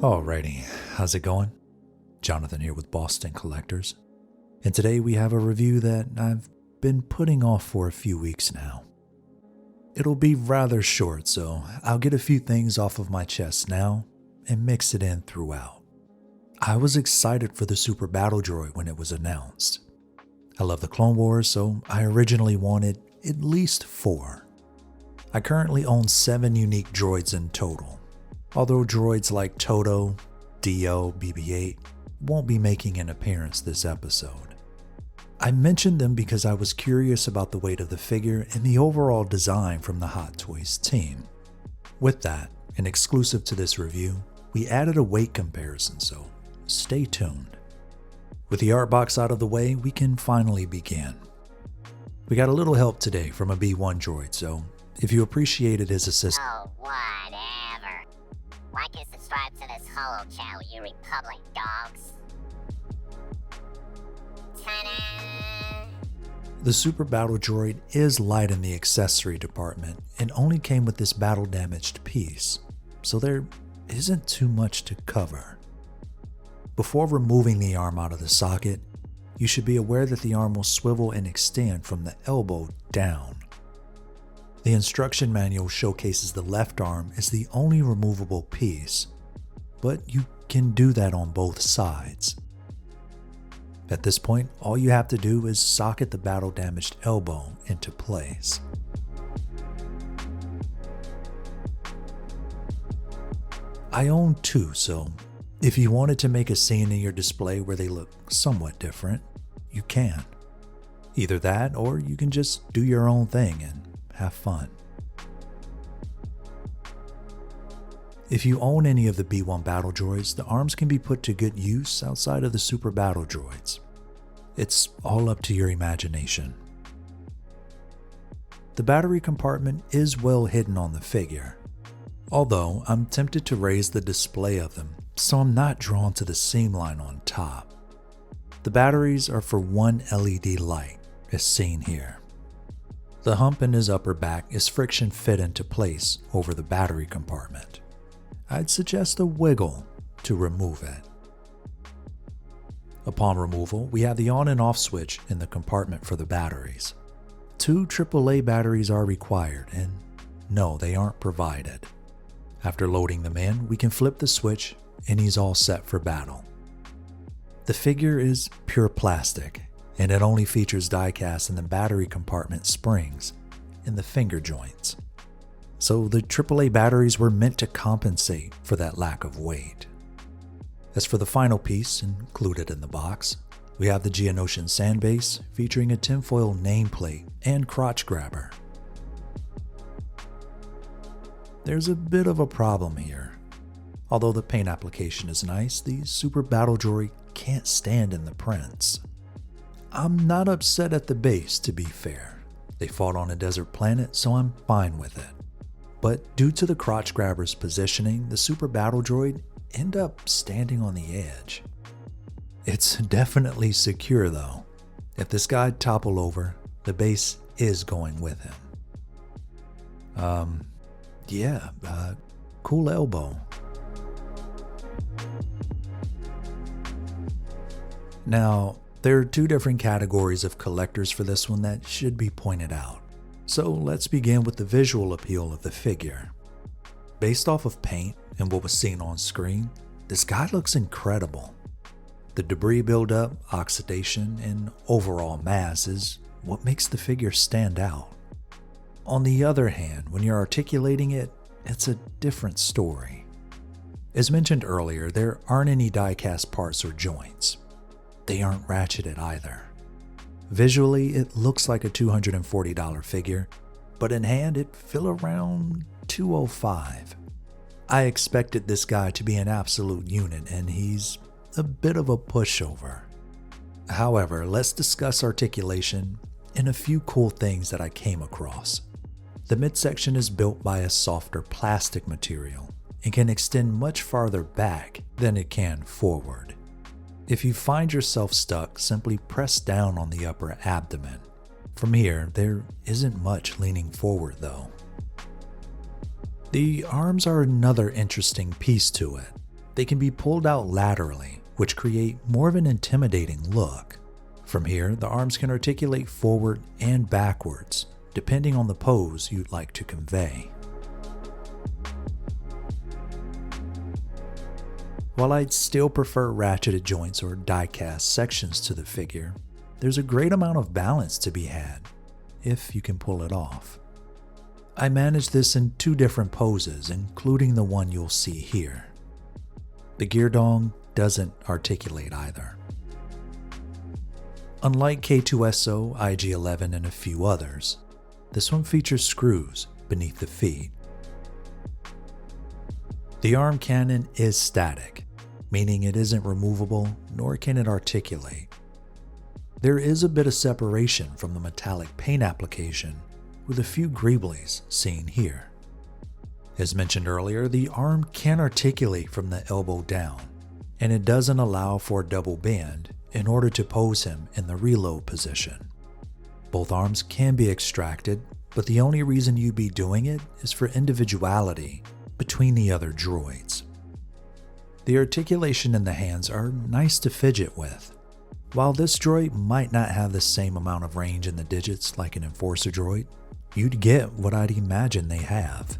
Alrighty, how's it going? Jonathan here with Boston Collectors, and today we have a review that I've been putting off for a few weeks now. It'll be rather short, so I'll get a few things off of my chest now and mix it in throughout. I was excited for the Super Battle Droid when it was announced. I love the Clone Wars, so I originally wanted at least 4. I currently own 7 unique droids in total, although droids like Toto, Dio, BB-8 won't be making an appearance this episode. I mentioned them because I was curious about the weight of the figure and the overall design from the Hot Toys team. With that, and exclusive to this review, we added a weight comparison, so stay tuned. With the art box out of the way, we can finally begin. We got a little help today from a B1 droid, so if you appreciated his assistance. Oh, whatever. Like and subscribe to this holo channel, you Republic dogs. Ta-da! The Super Battle Droid is light in the accessory department and only came with this battle damaged piece, so there isn't too much to cover. Before removing the arm out of the socket, you should be aware that the arm will swivel and extend from the elbow down. The instruction manual showcases the left arm as the only removable piece, but you can do that on both sides. At this point, all you have to do is socket the battle damaged elbow into place. I own 2, so if you wanted to make a scene in your display where they look somewhat different, you can. Either that, or you can just do your own thing and have fun. If you own any of the B1 battle droids, the arms can be put to good use outside of the Super Battle Droids. It's all up to your imagination. The battery compartment is well hidden on the figure, although I'm tempted to raise the display of them, so I'm not drawn to the seam line on top. The batteries are for one LED light, as seen here. The hump in his upper back is friction fit into place over the battery compartment. I'd suggest a wiggle to remove it. Upon removal, we have the on and off switch in the compartment for the batteries. 2 AAA batteries are required, and no, they aren't provided. After loading them in, we can flip the switch and he's all set for battle. The figure is pure plastic, and it only features die-cast in the battery compartment springs and the finger joints. So the AAA batteries were meant to compensate for that lack of weight. As for the final piece included in the box, we have the Geonosian sand base featuring a tinfoil nameplate and crotch grabber. There's a bit of a problem here. Although the paint application is nice, the Super Battle Droid can't stand in the prints. I'm not upset at the base, to be fair. They fought on a desert planet, so I'm fine with it. But due to the crotch grabber's positioning, the Super Battle Droid end up standing on the edge. It's definitely secure though. If this guy toppled over, the base is going with him. Cool elbow. Now, there are 2 different categories of collectors for this one that should be pointed out. So let's begin with the visual appeal of the figure. Based off of paint and what was seen on screen, this guy looks incredible. The debris buildup, oxidation, and overall mass is what makes the figure stand out. On the other hand, when you're articulating it, it's a different story. As mentioned earlier, there aren't any die-cast parts or joints. They aren't ratcheted either. Visually, it looks like a $240 figure, but in hand it fell around $205. I expected this guy to be an absolute unit, and he's a bit of a pushover. However, let's discuss articulation and a few cool things that I came across. The midsection is built by a softer plastic material and can extend much farther back than it can forward. If you find yourself stuck, simply press down on the upper abdomen. From here, there isn't much leaning forward though. The arms are another interesting piece to it. They can be pulled out laterally, which create more of an intimidating look. From here, the arms can articulate forward and backwards, depending on the pose you'd like to convey. While I'd still prefer ratcheted joints or die-cast sections to the figure, there's a great amount of balance to be had, if you can pull it off. I managed this in 2 different poses, including the one you'll see here. The gear dong doesn't articulate either. Unlike K2SO, IG-11, and a few others, this one features screws beneath the feet. The arm cannon is static, meaning it isn't removable, nor can it articulate. There is a bit of separation from the metallic paint application, with a few greeblies seen here. As mentioned earlier, the arm can articulate from the elbow down, and it doesn't allow for a double bend in order to pose him in the reload position. Both arms can be extracted, but the only reason you'd be doing it is for individuality between the other droids. The articulation in the hands are nice to fidget with. While this droid might not have the same amount of range in the digits like an Enforcer droid, you'd get what I'd imagine they have.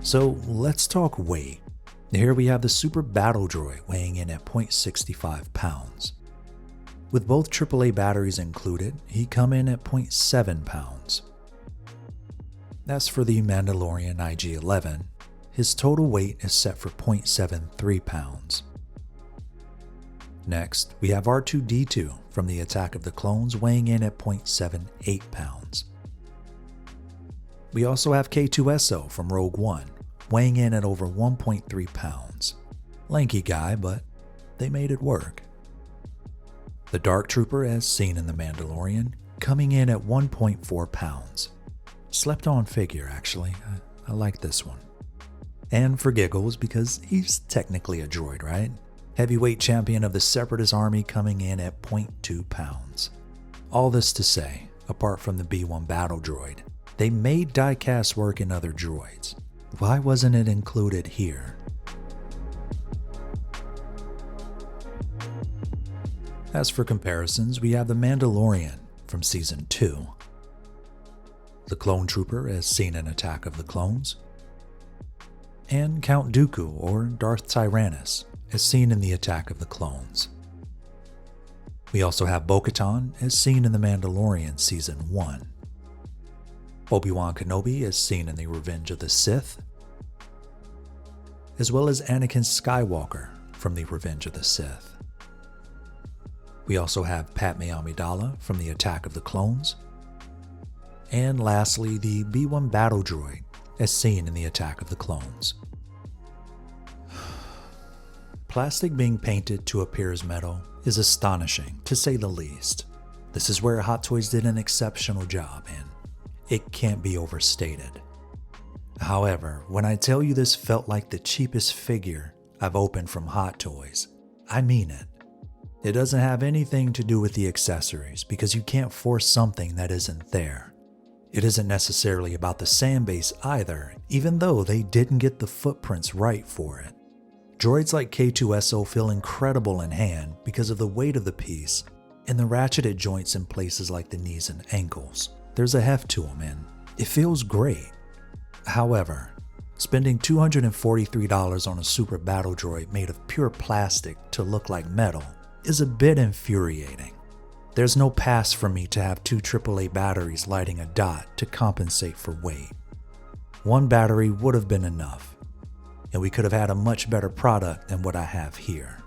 So let's talk weight. Here we have the Super Battle Droid weighing in at 0.65 pounds. With both AAA batteries included, he come in at 0.7 pounds. As for the Mandalorian IG-11, his total weight is set for 0.73 pounds. Next, we have R2-D2 from the Attack of the Clones weighing in at 0.78 pounds. We also have K2SO from Rogue One, weighing in at over 1.3 pounds. Lanky guy, but they made it work. The Dark Trooper, as seen in The Mandalorian, coming in at 1.4 pounds. Slept on figure, actually. I like this one. And for giggles, because he's technically a droid, right? Heavyweight champion of the Separatist Army coming in at 0.2 pounds. All this to say, apart from the B-1 battle droid, they made die-cast work in other droids. Why wasn't it included here? As for comparisons, we have the Mandalorian from Season 2, the Clone Trooper as seen in Attack of the Clones, and Count Dooku or Darth Tyrannus as seen in the Attack of the Clones. We also have Bo-Katan as seen in The Mandalorian Season 1, Obi-Wan Kenobi as seen in The Revenge of the Sith, as well as Anakin Skywalker from The Revenge of the Sith. We also have Padme Amidala from the Attack of the Clones, and lastly the B-1 battle droid as seen in the Attack of the Clones. Plastic being painted to appear as metal is astonishing, to say the least. This is where Hot Toys did an exceptional job, and it can't be overstated. However, when I tell you this felt like the cheapest figure I've opened from Hot Toys, I mean it. It doesn't have anything to do with the accessories, because you can't force something that isn't there. It isn't necessarily about the sand base either, even though they didn't get the footprints right for it. Droids like K2SO feel incredible in hand because of the weight of the piece and the ratcheted joints in places like the knees and ankles. There's a heft to them and it feels great. However, spending $243 on a Super Battle Droid made of pure plastic to look like metal is a bit infuriating. There's no pass for me to have 2 AAA batteries lighting a dot to compensate for weight. One battery would have been enough, and we could have had a much better product than what I have here.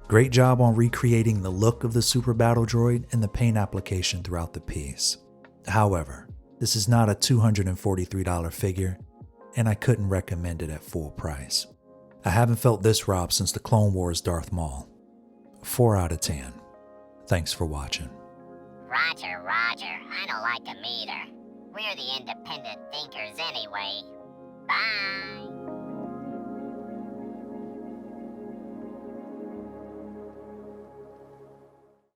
Great job on recreating the look of the Super Battle Droid and the paint application throughout the piece. However, this is not a $243 figure, and I couldn't recommend it at full price. I haven't felt this robbed since the Clone Wars Darth Maul. 4 out of 10. Thanks for watching. Roger, Roger. I don't like a meter. We're the independent thinkers anyway. Bye.